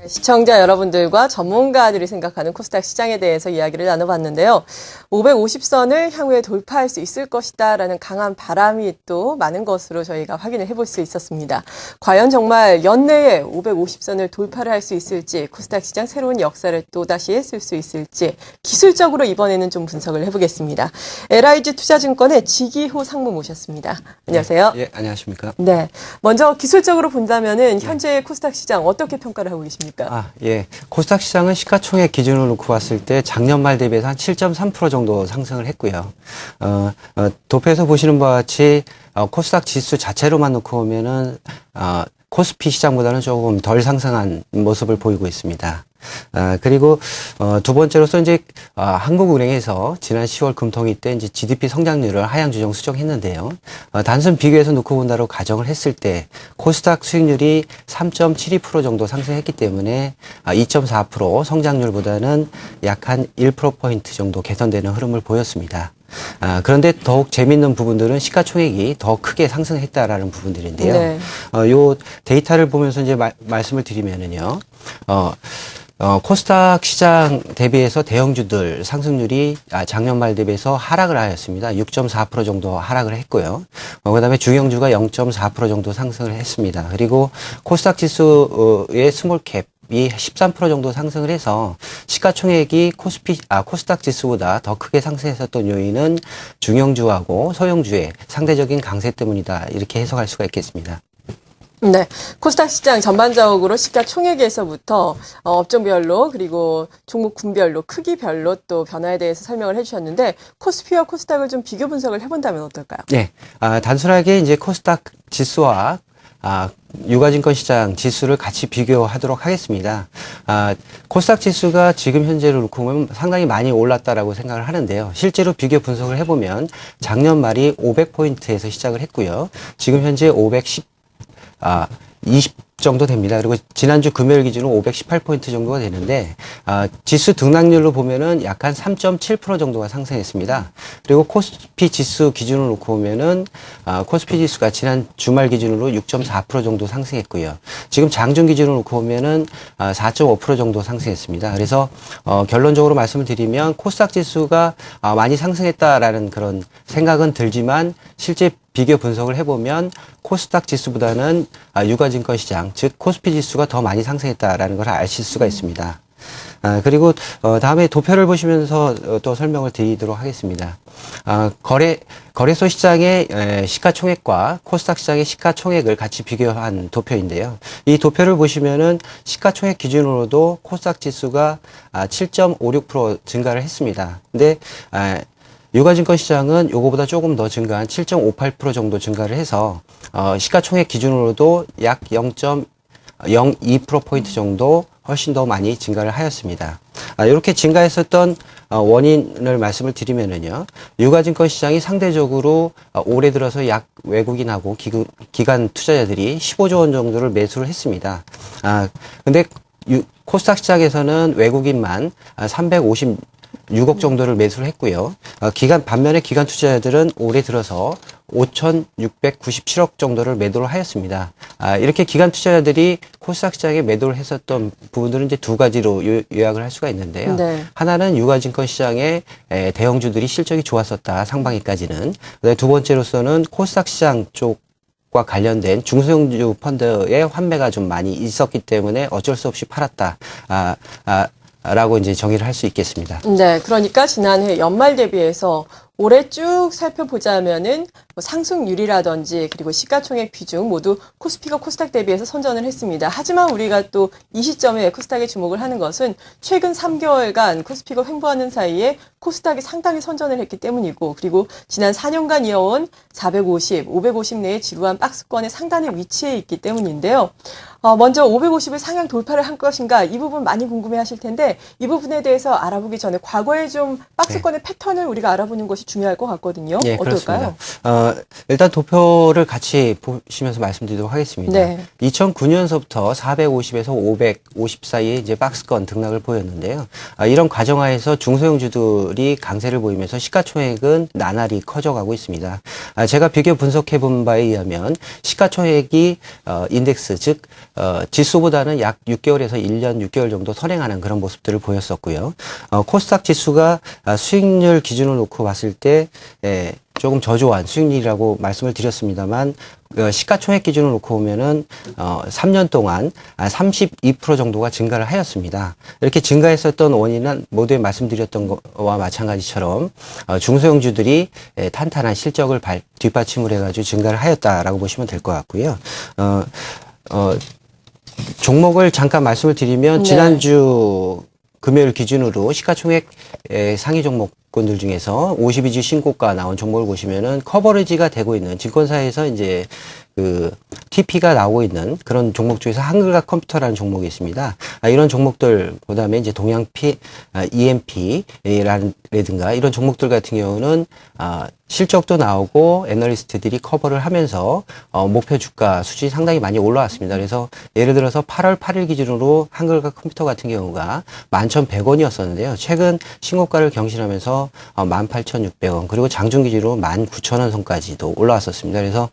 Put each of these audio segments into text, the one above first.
시청자 여러분들과 전문가들이 생각하는 코스닥 시장에 대해서 이야기를 나눠봤는데요. 550선을 향후에 돌파할 수 있을 것이다라는 강한 바람이 또 많은 것으로 저희가 확인을 해볼 수 있었습니다. 과연 정말 연내에 550선을 돌파를 할 수 있을지, 코스닥 시장 새로운 역사를 또다시 쓸 수 있을지 기술적으로 이번에는 좀 분석을 해보겠습니다. LIG 투자증권의 지기호 상무 모셨습니다. 안녕하세요. 예, 안녕하십니까. 네, 먼저 기술적으로 본다면은 현재 코스닥 시장 어떻게 평가를 하고 계십니까? 예. 코스닥 시장은 시가총액 기준으로 놓고 봤을 때 작년 말 대비해서 한 7.3% 정도 상승을 했고요. 도표에서 보시는 바와 같이 코스닥 지수 자체로만 놓고 보면은 코스피 시장보다는 조금 덜 상승한 모습을 보이고 있습니다. 그리고 두 번째로서 이제 한국은행에서 지난 10월 금통위 때 이제 GDP 성장률을 하향 조정 수정했는데요. 단순 비교해서 놓고 본다고 가정을 했을 때 코스닥 수익률이 3.72% 정도 상승했기 때문에 2.4% 성장률보다는 약 한 1%포인트 정도 개선되는 흐름을 보였습니다. 그런데 더욱 재미있는 부분들은 시가총액이 더 크게 상승했다라는 부분들인데요. 네. 요 데이터를 보면서 이제 말씀을 드리면은요. 코스닥 시장 대비해서 대형주들 상승률이 작년 말 대비해서 하락을 하였습니다. 6.4% 정도 하락을 했고요. 그다음에 중형주가 0.4% 정도 상승을 했습니다. 그리고 코스닥 지수의 스몰캡 이 13% 정도 상승을 해서 시가총액이 코스닥 지수보다 더 크게 상승했었던 요인은 중형주하고 소형주의 상대적인 강세 때문이다. 이렇게 해석할 수가 있겠습니다. 네, 코스닥 시장 전반적으로 시가총액에서부터 업종별로 그리고 종목군별로 크기별로 또 변화에 대해서 설명을 해주셨는데 코스피와 코스닥을 좀 비교 분석을 해본다면 어떨까요? 네, 단순하게 이제 코스닥 지수와 유가증권 시장 지수를 같이 비교하도록 하겠습니다. 코스닥 지수가 지금 현재로 놓고 보면 상당히 많이 올랐다라고 생각을 하는데요. 실제로 비교 분석을 해보면 작년 말이 500포인트에서 시작을 했고요. 지금 현재 20 정도 됩니다. 그리고 지난주 금요일 기준으로 518포인트 정도가 되는데 지수 등락률로 보면은 약 한 3.7% 정도가 상승했습니다. 그리고 코스피 지수 기준으로 놓고 보면은 코스피 지수가 지난 주말 기준으로 6.4% 정도 상승했고요. 지금 장중 기준으로 놓고 보면은 4.5% 정도 상승했습니다. 그래서 결론적으로 말씀을 드리면 코스닥 지수가 많이 상승했다라는 그런 생각은 들지만 실제 비교 분석을 해보면 코스닥 지수보다는 유가증권 시장, 즉 코스피 지수가 더 많이 상승했다라는 걸 아실 수가 있습니다. 그리고 다음에 도표를 보시면서 또 설명을 드리도록 하겠습니다. 거래소 시장의 시가총액과 코스닥 시장의 시가총액을 같이 비교한 도표인데요. 이 도표를 보시면은 시가총액 기준으로도 코스닥 지수가 7.56% 증가를 했습니다. 근데 유가증권 시장은 요거보다 조금 더 증가한 7.58% 정도 증가를 해서 시가총액 기준으로도 약 0.02%포인트 정도 훨씬 더 많이 증가를 하였습니다. 이렇게 증가했었던 원인을 말씀을 드리면은요. 유가증권 시장이 상대적으로 올해 들어서 약 외국인하고 기관 투자자들이 15조 원 정도를 매수를 했습니다. 근데 코스닥 시장에서는 외국인만 356억 정도를 매수를 했고요. 반면에 기관 투자자들은 올해 들어서 5,697억 정도를 매도를 하였습니다. 이렇게 기관 투자자들이 코스닥 시장에 매도를 했었던 부분들은 이제 두 가지로 요약을 할 수가 있는데요. 네. 하나는 유가증권 시장의 대형주들이 실적이 좋았었다, 상반기까지는. 두 번째로서는 코스닥 시장 과 관련된 중소형주 펀드의 환매가 좀 많이 있었기 때문에 어쩔 수 없이 팔았다. 라고 이제 정의를 할 수 있겠습니다. 네, 그러니까 지난해 연말 대비해서 올해 쭉 살펴보자면은 상승률이라든지 그리고 시가총액 비중 모두 코스피가 코스닥 대비해서 선전을 했습니다. 하지만 우리가 또 이 시점에 코스닥에 주목을 하는 것은 최근 3개월간 코스피가 횡보하는 사이에 코스닥이 상당히 선전을 했기 때문이고 그리고 지난 4년간 이어온 450, 550 내의 지루한 박스권의 상단에 위치해 있기 때문인데요. 먼저 550을 상향 돌파를 한 것인가 이 부분 많이 궁금해 하실 텐데 이 부분에 대해서 알아보기 전에 과거에 좀 박스권의 패턴을 우리가 알아보는 것이 중요할 것 같거든요. 네, 어떨까요? 그렇습니다. 일단 도표를 같이 보시면서 말씀드리도록 하겠습니다. 네. 2009년서부터 450에서 550 사이에 이제 박스권 등락을 보였는데요. 이런 과정하에서 중소형주들이 강세를 보이면서 시가총액은 나날이 커져가고 있습니다. 제가 비교 분석해 본 바에 의하면 시가총액이 인덱스 즉 지수보다는 약 6개월에서 1년 6개월 정도 선행하는 그런 모습들을 보였었고요. 코스닥 지수가 수익률 기준을 놓고 봤을 때 조금 저조한 수익률이라고 말씀을 드렸습니다만 시가총액 기준을 놓고 보면은 3년 동안 32% 정도가 증가를 하였습니다. 이렇게 증가했었던 원인은 모두에 말씀드렸던 것과 마찬가지처럼 중소형주들이 탄탄한 실적을 뒷받침을 해가지고 증가를 하였다라고 보시면 될 것 같고요. 종목을 잠깐 말씀을 드리면 네. 지난주 금요일 기준으로 시가총액 상위 종목군들 중에서 52주 신고가 나온 종목을 보시면은 커버리지가 되고 있는 증권사에서 이제 그 TP가 나오고 있는 그런 종목 중에서 한글과 컴퓨터라는 종목이 있습니다. 이런 종목들 그다음에 이제 동양 EMP라든가 이런 종목들 같은 경우는 실적도 나오고 애널리스트들이 커버를 하면서 목표 주가 수준이 상당히 많이 올라왔습니다. 그래서 예를 들어서 8월 8일 기준으로 한글과 컴퓨터 같은 경우가 11,100원이었었는데요. 최근 신고가를 경신하면서 18,600원 그리고 장중 기준으로 19,000원 선까지도 올라왔었습니다. 그래서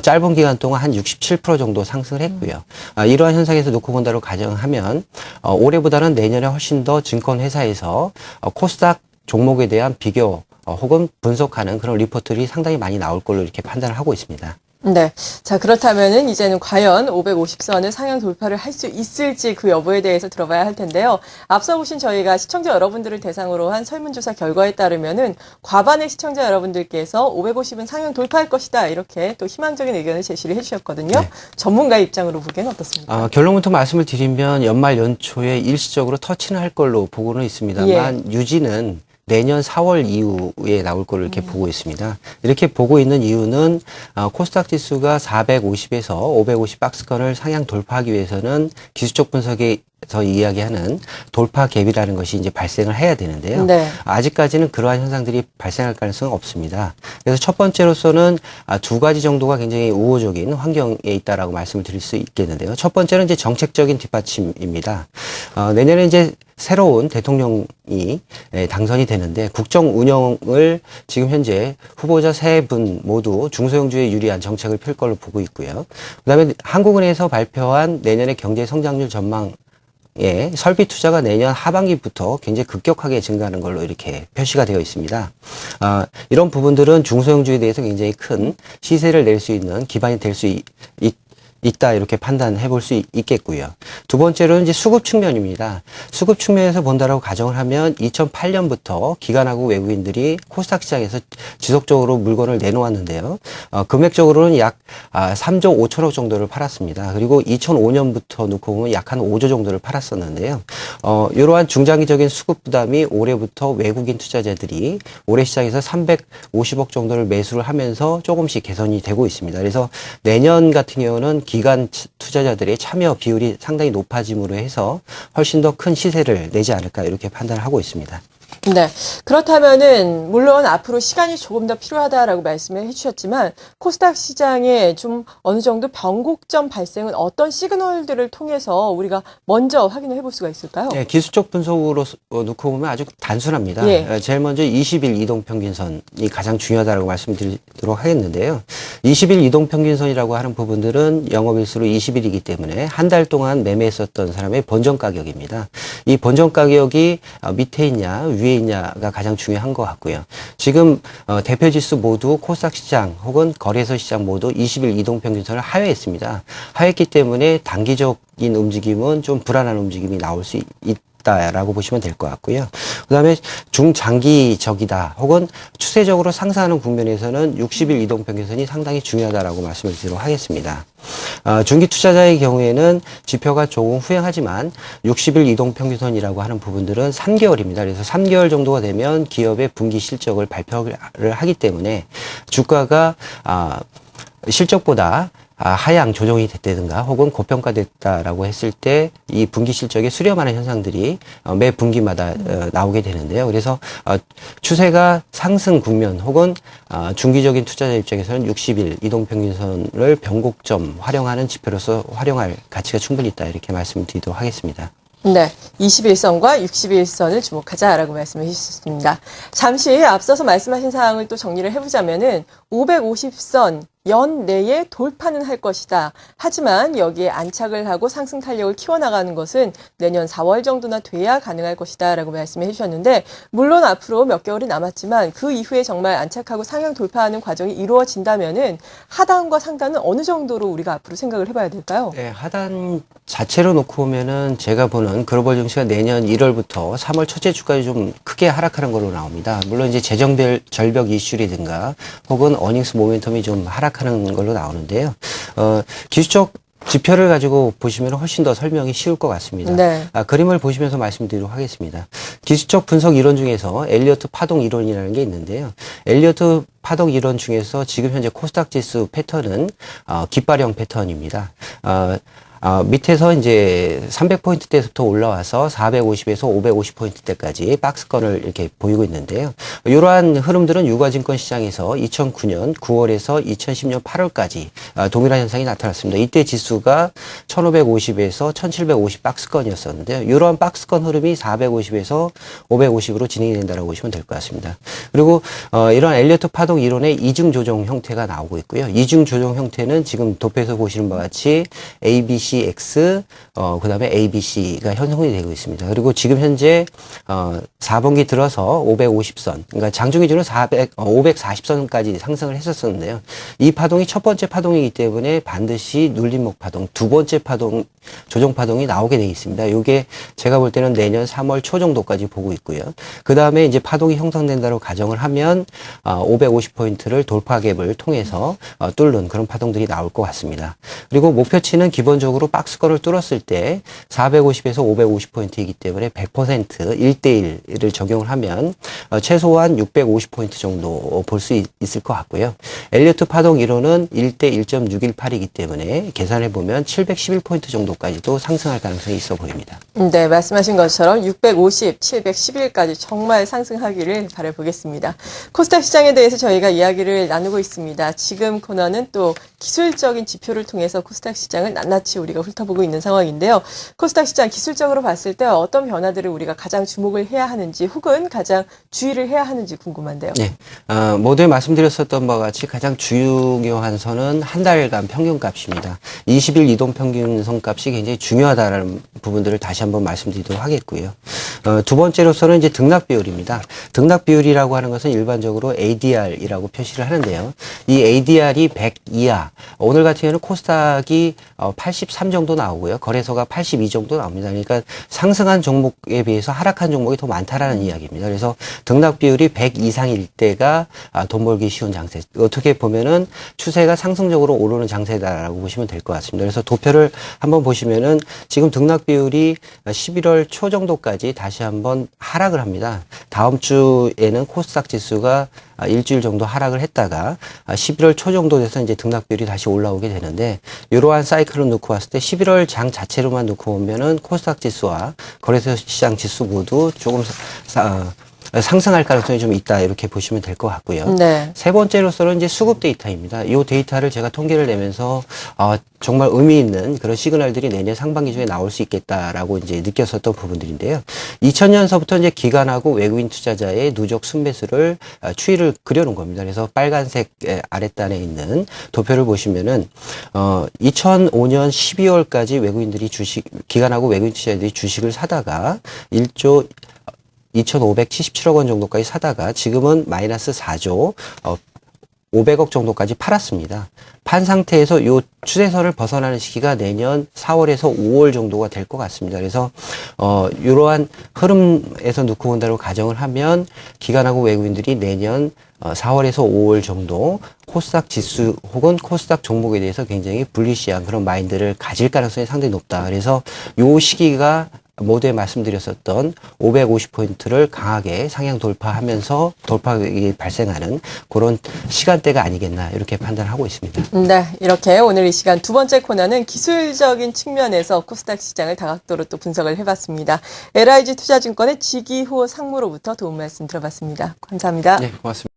짧은 기간 동안 한 67% 정도 상승을 했고요. 이러한 현상에서 놓고 본다고 가정하면 올해보다는 내년에 훨씬 더 증권회사에서 코스닥 종목에 대한 비교 혹은 분석하는 그런 리포트들이 상당히 많이 나올 걸로 이렇게 판단을 하고 있습니다. 네. 자, 그렇다면은 이제는 과연 550선을 상향 돌파를 할 수 있을지 그 여부에 대해서 들어봐야 할 텐데요. 앞서 보신 저희가 시청자 여러분들을 대상으로 한 설문조사 결과에 따르면은 과반의 시청자 여러분들께서 550은 상향 돌파할 것이다. 이렇게 또 희망적인 의견을 제시를 해주셨거든요. 네. 전문가의 입장으로 보기에는 어떻습니까? 결론부터 말씀을 드리면 연말 연초에 일시적으로 터치는 할 걸로 보고는 있습니다만 유지는 내년 4월 이후에 나올 걸로 이렇게 보고 있습니다. 이렇게 보고 있는 이유는 코스닥 지수가 450에서 550 박스권을 상향 돌파하기 위해서는 기술적 분석에서 이야기하는 돌파 갭이라는 것이 이제 발생을 해야 되는데요. 네. 아직까지는 그러한 현상들이 발생할 가능성은 없습니다. 그래서 첫 번째로서는 두 가지 정도가 굉장히 우호적인 환경에 있다라고 말씀을 드릴 수 있겠는데요. 첫 번째는 이제 정책적인 뒷받침입니다. 내년에 이제 새로운 대통령이 당선이 되는데 국정 운영을 지금 현재 후보자 세 분 모두 중소형주에 유리한 정책을 펼 걸로 보고 있고요. 그다음에 한국은행에서 발표한 내년의 경제 성장률 전망 설비 투자가 내년 하반기부터 굉장히 급격하게 증가하는 걸로 이렇게 표시가 되어 있습니다. 이런 부분들은 중소형주에 대해서 굉장히 큰 시세를 낼 수 있는 기반이 될 수 있다 이렇게 판단해 볼 수 있겠고요. 두 번째로는 이제 수급 측면입니다. 수급 측면에서 본다라고 가정을 하면 2008년부터 기관하고 외국인들이 코스닥 시장에서 지속적으로 물건을 내놓았는데요. 금액적으로는 약 3조 5천억 정도를 팔았습니다. 그리고 2005년부터 놓고 보면 약 한 5조 정도를 팔았었는데요. 이러한 중장기적인 수급 부담이 올해부터 외국인 투자자들이 올해 시장에서 350억 정도를 매수를 하면서 조금씩 개선이 되고 있습니다. 그래서 내년 같은 경우는 기관 투자자들의 참여 비율이 상당히 높아짐으로 해서 훨씬 더 큰 시세를 내지 않을까 이렇게 판단을 하고 있습니다. 네. 그렇다면은, 물론 앞으로 시간이 조금 더 필요하다라고 말씀을 해주셨지만, 코스닥 시장에 좀 어느 정도 변곡점 발생은 어떤 시그널들을 통해서 우리가 먼저 확인을 해볼 수가 있을까요? 네, 기술적 분석으로 놓고 보면 아주 단순합니다. 예. 제일 먼저 20일 이동평균선이 가장 중요하다고 말씀드리도록 하겠는데요. 20일 이동평균선이라고 하는 부분들은 영업일수로 20일이기 때문에 한 달 동안 매매했었던 사람의 본전 가격입니다. 이 본전 가격이 밑에 있냐 위에 있냐가 가장 중요한 것 같고요. 지금 대표 지수 모두 코스닥 시장 혹은 거래소 시장 모두 20일 이동평균선을 하회했습니다. 하회했기 때문에 단기적인 움직임은 좀 불안한 움직임이 나올 수 있다라고 보시면 될 것 같고요. 그다음에 중장기적이다 혹은 추세적으로 상승하는 국면에서는 60일 이동평균선이 상당히 중요하다라고 말씀을 드리도록 하겠습니다. 중기 투자자의 경우에는 지표가 조금 후행하지만 60일 이동평균선이라고 하는 부분들은 3개월입니다. 그래서 3개월 정도가 되면 기업의 분기 실적을 발표를 하기 때문에 주가가 실적보다 하향 조정이 됐다든가 혹은 고평가됐다라고 했을 때 이 분기 실적에 수렴하는 현상들이 매 분기마다 나오게 되는데요. 그래서 추세가 상승 국면 혹은 중기적인 투자자 입장에서는 60일 이동평균선을 변곡점 활용하는 지표로서 활용할 가치가 충분히 있다 이렇게 말씀드리도록 하겠습니다. 네, 21선과 61선을 주목하자라고 말씀해 주셨습니다. 잠시 앞서서 말씀하신 사항을 또 정리를 해보자면은 550선 연내에 돌파는 할 것이다. 하지만 여기에 안착을 하고 상승 탄력을 키워나가는 것은 내년 4월 정도나 돼야 가능할 것이다 라고 말씀해 주셨는데 물론 앞으로 몇 개월이 남았지만 그 이후에 정말 안착하고 상향 돌파하는 과정이 이루어진다면은 하단과 상단은 어느 정도로 우리가 앞으로 생각을 해봐야 될까요? 네, 하단 자체로 놓고 보면은 제가 보는 글로벌 증시가 내년 1월부터 3월 첫째 주까지 좀 크게 하락하는 걸로 나옵니다. 물론 이제 절벽 이슈라든가 혹은 어닝스 모멘텀이 좀 하락하는 걸로 나오는데요. 기술적 지표를 가지고 보시면 훨씬 더 설명이 쉬울 것 같습니다. 네. 그림을 보시면서 말씀드리도록 하겠습니다. 기술적 분석 이론 중에서 엘리어트 파동 이론이라는 게 있는데요. 엘리어트 파동 이론 중에서 지금 현재 코스닥 지수 패턴은 깃발형 패턴입니다. 밑에서 이제 300포인트대부터 올라와서 450에서 550포인트대까지 박스권을 이렇게 보이고 있는데요. 이러한 흐름들은 유가증권 시장에서 2009년 9월에서 2010년 8월까지 동일한 현상이 나타났습니다. 이때 지수가 1550에서 1750 박스권이었었는데요. 이러한 박스권 흐름이 450에서 550으로 진행이 된다고 보시면 될 것 같습니다. 그리고 이런 엘리어트 파동 이론의 이중 조정 형태가 나오고 있고요. 이중 조정 형태는 지금 도표에서 보시는 바와 같이 ABC X, 그 다음에 ABC가 형성이 되고 있습니다. 그리고 지금 현재, 4분기 들어서 550선, 그러니까 장중 기준으로 540선까지 상승을 했었었는데요. 이 파동이 첫 번째 파동이기 때문에 반드시 눌림목 파동, 두 번째 파동, 조정 파동이 나오게 되어 있습니다. 이게 제가 볼 때는 내년 3월 초 정도까지 보고 있고요. 그 다음에 이제 파동이 형성된다고 가정을 하면, 550포인트를 돌파갭을 통해서 뚫는 그런 파동들이 나올 것 같습니다. 그리고 목표치는 기본적으로 박스권을 뚫었을 때 450에서 550포인트이기 때문에 100% 1대1을 적용을 하면 최소한 650포인트 정도 볼 수 있을 것 같고요. 엘리어트 파동 이론은 1대 1.618이기 때문에 계산해 보면 711포인트 정도까지도 상승할 가능성이 있어 보입니다. 네, 말씀하신 것처럼 650, 711까지 정말 상승하기를 바라보겠습니다. 코스닥 시장에 대해서 저희가 이야기를 나누고 있습니다. 지금 코너는 또 기술적인 지표를 통해서 코스닥 시장을 낱낱이 우리가 훑어보고 있는 상황인데요. 코스닥 시장 기술적으로 봤을 때 어떤 변화들을 우리가 가장 주목을 해야 하는지 혹은 가장 주의를 해야 하는지 궁금한데요. 네, 모두에 말씀드렸었던 바와 같이 가장 중요한 선은 한 달간 평균값입니다. 20일 이동평균선 값이 굉장히 중요하다라는 부분들을 다시 한번 말씀드리도록 하겠고요. 두 번째로서는 이제 등락 비율입니다. 등락 비율이라고 하는 것은 일반적으로 ADR이라고 표시를 하는데요. 이 ADR이 100 이하, 오늘 같은 경우는 코스닥이 83 정도 나오고요. 거래소가 82 정도 나옵니다. 그러니까 상승한 종목에 비해서 하락한 종목이 더 많다라는 이야기입니다. 그래서 등락 비율이 100 이상일 때가 돈 벌기 쉬운 장세. 어떻게 보면은 추세가 상승적으로 오르는 장세다라고 보시면 될 것 같습니다. 그래서 도표를 한번 보시면은 지금 등락 비율이 11월 초 정도까지 다시 한번 하락을 합니다. 다음 주에는 코스닥 지수가 일주일 정도 하락을 했다가 11월 초 정도 돼서 이제 등락 비율이 다시 올라오게 되는데 이러한 사이클을 놓고 봤을 때 11월 장 자체로만 놓고 보면은 코스닥 지수와 거래소 시장 지수 모두 조금 상승할 가능성이 좀 있다 이렇게 보시면 될 것 같고요. 네. 세 번째로서는 이제 수급 데이터입니다. 이 데이터를 제가 통계를 내면서 정말 의미 있는 그런 시그널들이 내년 상반기 중에 나올 수 있겠다라고 이제 느꼈었던 부분들인데요. 2000년서부터 이제 기관하고 외국인 투자자의 누적 순매수를 추이를 그려놓은 겁니다. 그래서 빨간색 아랫단에 있는 도표를 보시면은 2005년 12월까지 외국인들이 기관하고 외국인 투자자들이 주식을 사다가 1조 2,577억 원 정도까지 사다가 지금은 마이너스 4조 500억 정도까지 팔았습니다. 판 상태에서 이 추세선을 벗어나는 시기가 내년 4월에서 5월 정도가 될 것 같습니다. 그래서 이러한 흐름에서 놓고 본다고 가정을 하면 기관하고 외국인들이 내년 4월에서 5월 정도 코스닥 지수 혹은 코스닥 종목에 대해서 굉장히 불리시한 그런 마인드를 가질 가능성이 상당히 높다. 그래서 이 시기가 모두에 말씀드렸었던 550포인트를 강하게 상향 돌파하면서 돌파가 발생하는 그런 시간대가 아니겠나 이렇게 판단하고 있습니다. 네, 이렇게 오늘 이 시간 두 번째 코너는 기술적인 측면에서 코스닥 시장을 다각도로 또 분석을 해봤습니다. LIG 투자증권의 지기호 상무로부터 도움 말씀 들어봤습니다. 감사합니다. 네, 고맙습니다.